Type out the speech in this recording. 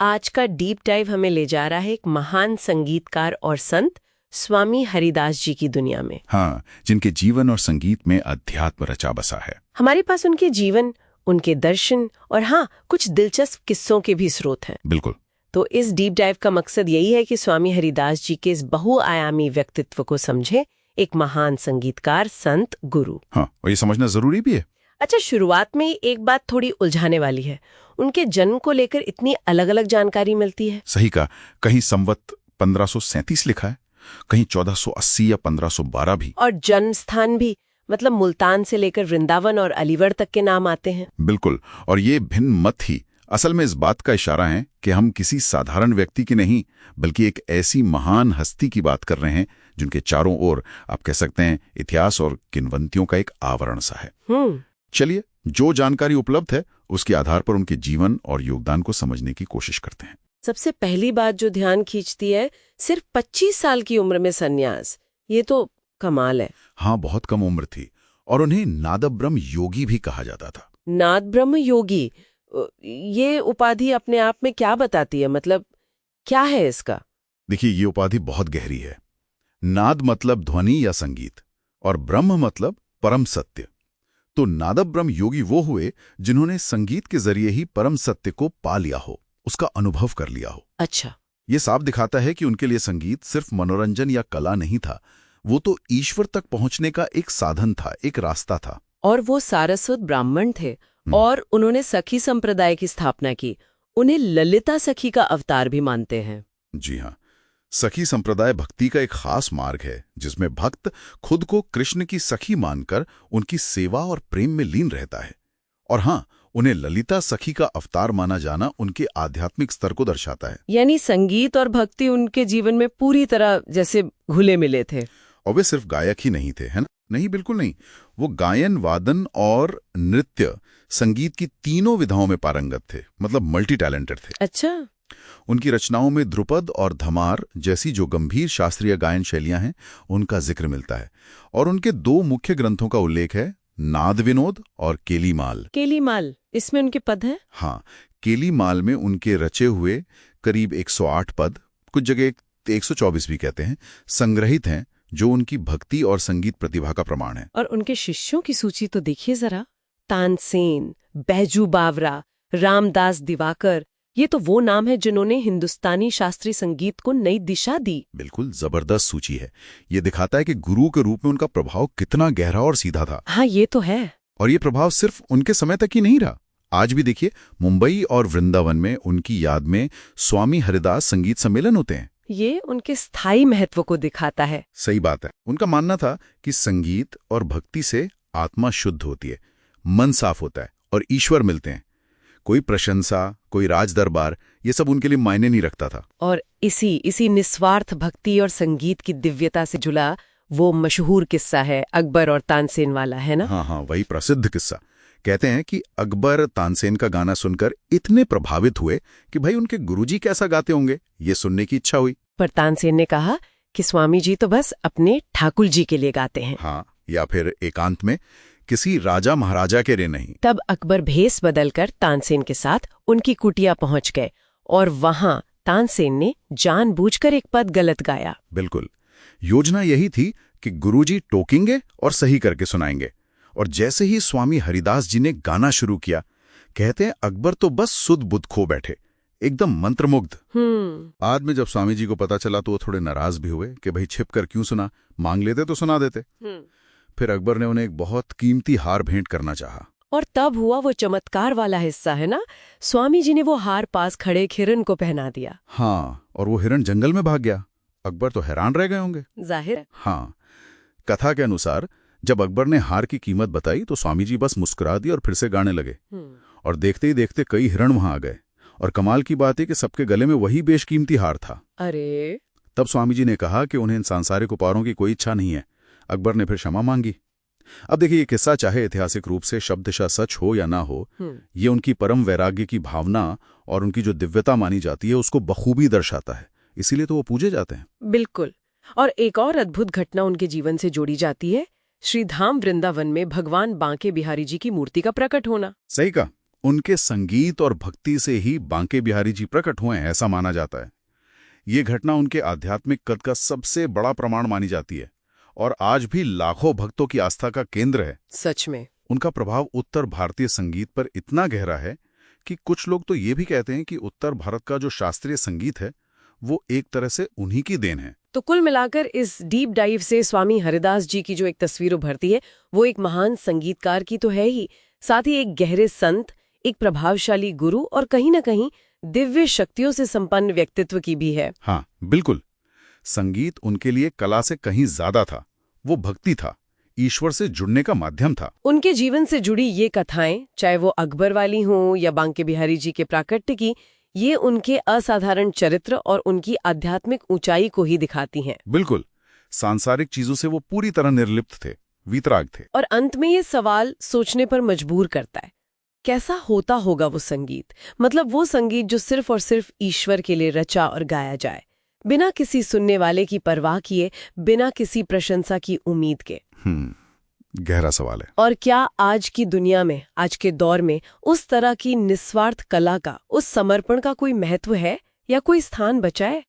आज का deep dive हमें ले जा रहा है एक महान संगीतकार और संत स्वामी हरिदास जी की दुनिया में। हाँ, जिनके जीवन और संगीत में अध्यात्म रचा बसा है। हमारे पास उनके जीवन, उनके दर्शन और हाँ, कुछ दिलचस्प किस्सों के भी स्रोत हैं। बिल्कुल। तो इस डीप डाइव का मकसद यही है कि स्वामी हरिदास जी के इस बहुआयामी व्यक्तित्व को समझे, एक महान संगीतकार, संत, गुरु। हाँ, और ये समझना जरूरी भी है। अच्छा, शुरुआत में एक बात थोड़ी उलझाने वाली है। उनके जन्म को लेकर इतनी अलग अलग जानकारी मिलती है। सही कहा। कहीं संवत 1537 लिखा है, कहीं 1480 या 1512 भी। और जन्म स्थान भी, मतलब मुल्तान से लेकर वृंदावन और अलीगढ़ तक के नाम आते हैं। बिल्कुल। और ये भिन्न मत ही असल में इस बात का इशारा है कि हम किसी साधारण व्यक्ति की नहीं, बल्कि एक ऐसी महान हस्ती की बात कर रहे हैं जिनके चारों ओर आप कह सकते हैं इतिहास और किंवदंतियों का एक आवरण सा है। चलिए, जो जानकारी उपलब्ध है उसके आधार पर उनके जीवन और योगदान को समझने की कोशिश करते हैं। सबसे पहली बात जो ध्यान खींचती है, सिर्फ 25 साल की उम्र में सन्यास। ये तो कमाल है। हाँ, बहुत कम उम्र थी और उन्हें नादब्रह्म योगी भी कहा जाता था। नाद ब्रह्म योगी, ये उपाधि अपने आप में क्या बताती है? मतलब क्या है इसका? देखिए, ये उपाधि बहुत गहरी है। नाद मतलब ध्वनि या संगीत और ब्रह्म मतलब परम सत्य। तो नादब्रह्म योगी वो हुए जिन्होंने संगीत के जरिए ही परम सत्य को पा लिया हो, उसका अनुभव कर लिया हो। अच्छा। ये साफ दिखाता है कि उनके लिए संगीत सिर्फ मनोरंजन या कला नहीं था, वो तो ईश्वर तक पहुंचने का एक साधन था, एक रास्ता था। और वो सारस्वत ब्राह्मण थे और उन्होंने सखी संप्रदाय की स्थापना की। उन्हें ललिता सखी का अवतार भी मानते हैं। जी हाँ, सखी संप्रदाय भक्ति का एक खास मार्ग है जिसमें भक्त खुद को कृष्ण की सखी मानकर उनकी सेवा और प्रेम में लीन रहता है। और हाँ, उन्हें ललिता सखी का अवतार माना जाना उनके आध्यात्मिक स्तर को दर्शाता है। यानी संगीत और भक्ति उनके जीवन में पूरी तरह जैसे घुले मिले थे। और वे सिर्फ गायक ही नहीं थे, है ना? नहीं, बिल्कुल नहीं। वो गायन, वादन और नृत्य, संगीत की तीनों विधाओं में पारंगत थे, मतलब मल्टी टैलेंटेड थे। अच्छा। उनकी रचनाओं में ध्रुपद और धमार जैसी जो गंभीर शास्त्रीय गायन शैलियां हैं, उनका जिक्र मिलता है। और उनके दो मुख्य ग्रंथों का उल्लेख है, नाद विनोद और केलीमाल। केलीमाल, इसमें उनके पद हैं? हाँ, केलीमाल में उनके रचे हुए करीब 108 पद, कुछ जगह 124 भी कहते हैं, संग्रहित हैं, जो उनकी भक्ति और संगीत प्रतिभा का प्रमाण है। और उनके शिष्यों की सूची तो देखिए जरा। तानसेन, बैजू बावरा, रामदास दिवाकर, ये तो वो नाम है जिन्होंने हिंदुस्तानी शास्त्रीय संगीत को नई दिशा दी। बिल्कुल जबरदस्त सूची है। ये दिखाता है कि गुरु के रूप में उनका प्रभाव कितना गहरा और सीधा था। हाँ, ये तो है। और ये प्रभाव सिर्फ उनके समय तक ही नहीं रहा। आज भी देखिए, मुंबई और वृंदावन में उनकी याद में स्वामी हरिदास संगीत सम्मेलन होते हैं। ये उनके स्थायी महत्व को दिखाता है। सही बात है। उनका मानना था कि संगीत और भक्ति से आत्मा शुद्ध होती है, मन साफ होता है और ईश्वर मिलते हैं। कोई प्रशंसा, कोई राज दरबार, ये सब उनके लिए मायने नहीं रखता था। और इसी निस्वार्थ भक्ति और संगीत की दिव्यता से जुड़ा वो मशहूर किस्सा है अकबर और तानसेन वाला, है ना? हाँ, वही प्रसिद्ध किस्सा। कहते हैं कि अकबर तानसेन का गाना सुनकर इतने प्रभावित हुए कि भाई उनके गुरुजी कैसा गाते होंगे, ये सुनने की इच्छा हुई। पर तानसेन ने कहा कि स्वामी जी तो बस अपने ठाकुर जी के लिए गाते हैं। हाँ, या फिर एकांत में किसी राजा महाराजा के लिए नहीं। तब अकबर भेस बदलकर तानसेन के साथ उनकी कुटिया पहुंच गए और वहां तानसेन ने जानबूझकर एक पद गलत गाया। बिल्कुल। योजना यही थी कि गुरुजी टोकेंगे और सही करके सुनाएंगे। और जैसे ही स्वामी हरिदास जी ने गाना शुरू किया, कहते हैं अकबर तो बस सुध बुध खो बैठे, एकदम मंत्रमुग्ध। बाद में जब स्वामी जी को पता चला तो वो थोड़े नाराज भी हुए कि भाई छिप कर क्यों सुना, मांग लेते तो सुना देते। फिर अकबर ने उन्हें एक बहुत कीमती हार भेंट करना चाहा। और तब हुआ वो चमत्कार वाला हिस्सा, है ना? स्वामी जी ने वो हार पास खड़े एक हिरन को पहना दिया। हाँ, और वो हिरन जंगल में भाग गया। अकबर तो हैरान रह गए होंगे। जाहिर। हाँ, कथा के अनुसार जब अकबर ने हार की कीमत बताई तो स्वामी जी बस मुस्कुरा दी और फिर से गाने लगे। और देखते ही देखते कई हिरण वहां आ गए। और कमाल की बात है कि सबके गले में वही बेशकीमती हार था। अरे! तब स्वामी जी ने कहा कि उन्हें इन सांसारिक उपहारों की कोई इच्छा नहीं है। अकबर ने फिर क्षमा मांगी। अब देखिए, ये किस्सा चाहे ऐतिहासिक रूप से शब्दशः सच हो या ना हो, ये उनकी परम वैराग्य की भावना और उनकी जो दिव्यता मानी जाती है उसको बखूबी दर्शाता है। इसीलिए तो वो पूजे जाते हैं। बिल्कुल। और एक और अद्भुत घटना उनके जीवन से जोड़ी जाती है, श्रीधाम वृंदावन में भगवान बांके बिहारी जी की मूर्ति का प्रकट होना। सही कहा। उनके संगीत और भक्ति से ही बांके बिहारी जी प्रकट हुए ऐसा माना जाता है। ये घटना उनके आध्यात्मिक कद का सबसे बड़ा प्रमाण मानी जाती है और आज भी लाखों भक्तों की आस्था का केंद्र है। सच में। उनका प्रभाव उत्तर भारतीय संगीत पर इतना गहरा है कि कुछ लोग तो ये भी कहते हैं कि उत्तर भारत का जो शास्त्रीय संगीत है वो एक तरह से उन्हीं की देन है। तो कुल मिलाकर इस डीप डाइव से स्वामी हरिदास जी की जो एक तस्वीर उभरती है वो एक महान संगीतकार की तो है ही, साथ ही एक गहरे संत, एक प्रभावशाली गुरु और कहीं ना कहीं दिव्य शक्तियों से संपन्न व्यक्तित्व की भी है। हाँ बिल्कुल, संगीत उनके लिए कला से कहीं ज्यादा था। वो भक्ति था, ईश्वर से जुड़ने का माध्यम था। उनके जीवन से जुड़ी ये कथाएं, चाहे वो अकबर वाली हों या बांके बिहारी जी के प्राकट्य की, ये उनके असाधारण चरित्र और उनकी आध्यात्मिक ऊंचाई को ही दिखाती हैं। बिल्कुल, सांसारिक चीजों से वो पूरी तरह निर्लिप्त थे, वीतराग थे। और अंत में ये सवाल सोचने पर मजबूर करता है, कैसा होता होगा वो संगीत? मतलब वो संगीत जो सिर्फ और सिर्फ ईश्वर के लिए रचा और गाया जाए, बिना किसी सुनने वाले की परवाह किए, बिना किसी प्रशंसा की उम्मीद के। गहरा सवाल है। और क्या आज की दुनिया में, आज के दौर में उस तरह की निस्वार्थ कला का, उस समर्पण का कोई महत्व है या कोई स्थान बचा है?